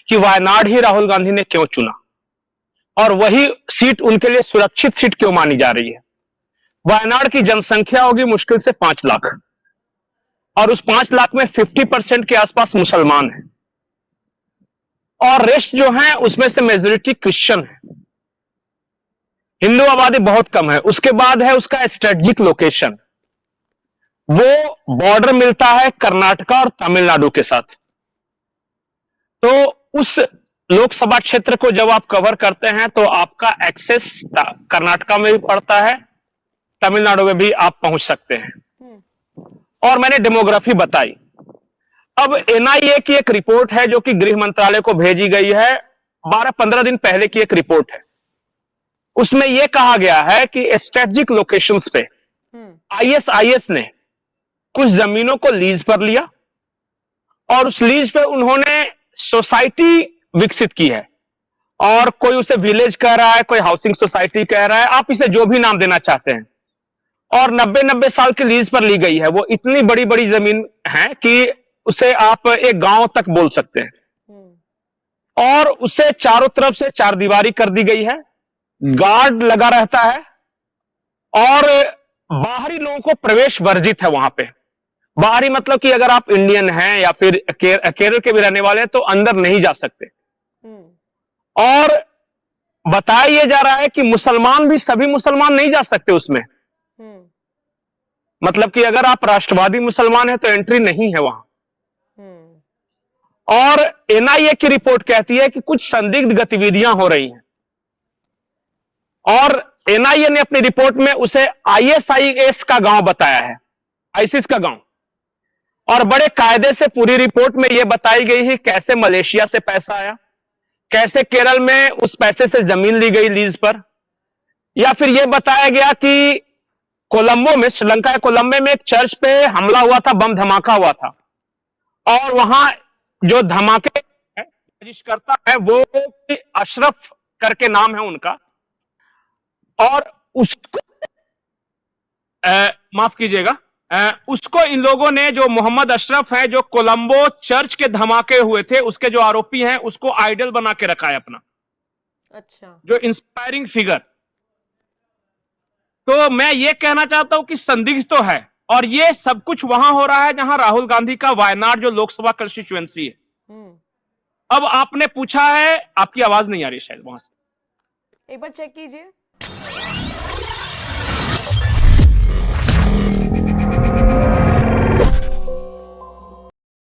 कि वायनाड ही राहुल गांधी ने क्यों चुना और वही सीट उनके लिए सुरक्षित सीट क्यों मानी जा रही है। वायनाड की जनसंख्या होगी मुश्किल से 5 लाख और उस 5 लाख में 50% के आसपास मुसलमान हैं और रेस्ट जो है उसमें से मेजोरिटी क्रिश्चियन है। हिंदू आबादी बहुत कम है। उसके बाद है उसका स्ट्रेटेजिक लोकेशन, वो बॉर्डर मिलता है कर्नाटका और तमिलनाडु के साथ। तो उस लोकसभा क्षेत्र को जब आप कवर करते हैं तो आपका एक्सेस कर्नाटका में भी पड़ता है, तमिलनाडु में भी आप पहुंच सकते हैं। और मैंने डेमोग्राफी बताई। अब एनआईए की एक रिपोर्ट है जो कि गृह मंत्रालय को भेजी गई है, 12-15 दिन पहले की एक रिपोर्ट है। उसमें यह कहा गया है कि स्ट्रेटेजिक लोकेशंस पे आईएसआईएस ने कुछ जमीनों को लीज पर लिया और उस लीज पे उन्होंने सोसाइटी विकसित की है और कोई उसे विलेज कह रहा है, कोई हाउसिंग सोसाइटी कह रहा है, आप इसे जो भी नाम देना चाहते हैं। और 90-90 साल की लीज पर ली गई है। वो इतनी बड़ी बड़ी जमीन है कि उसे आप एक गांव तक बोल सकते हैं और उसे चारों तरफ से चारदीवारी कर दी गई है, गार्ड लगा रहता है और बाहरी लोगों को प्रवेश वर्जित है वहां पे। बाहरी मतलब कि अगर आप इंडियन हैं या फिर केरल के भी रहने वाले हैं तो अंदर नहीं जा सकते। और बताया यह जा रहा है कि मुसलमान भी, सभी मुसलमान नहीं जा सकते उसमें। मतलब कि अगर आप राष्ट्रवादी मुसलमान हैं तो एंट्री नहीं है वहां। और एनआईए की रिपोर्ट कहती है कि कुछ संदिग्ध गतिविधियां हो रही हैं और एनआईए ने अपनी रिपोर्ट में उसे आईएसआईएस का गांव बताया है, आईसिस का गांव। और बड़े कायदे से पूरी रिपोर्ट में यह बताई गई है कैसे मलेशिया से पैसा आया, कैसे केरल में उस पैसे से जमीन ली गई लीज पर, या फिर यह बताया गया कि कोलंबो में, श्रीलंका के कोलंबो में एक चर्च पे हमला हुआ था, बम धमाका हुआ था और वहां जो धमाके करता है वो अशरफ करके नाम है उनका, और उसको माफ कीजिएगा, उसको इन लोगों ने, जो मोहम्मद अशरफ है जो कोलंबो चर्च के धमाके हुए थे उसके जो आरोपी हैं, उसको आइडल बना के रखा है अपना। अच्छा, जो इंस्पायरिंग फिगर। तो मैं ये कहना चाहता हूं कि संदिग्ध तो है और ये सब कुछ वहां हो रहा है जहां राहुल गांधी का वायनाड जो लोकसभा कंस्टिट्यूएंसी है। अब आपने पूछा है, आपकी आवाज नहीं आ रही शायद वहां से, एक बार चेक कीजिए।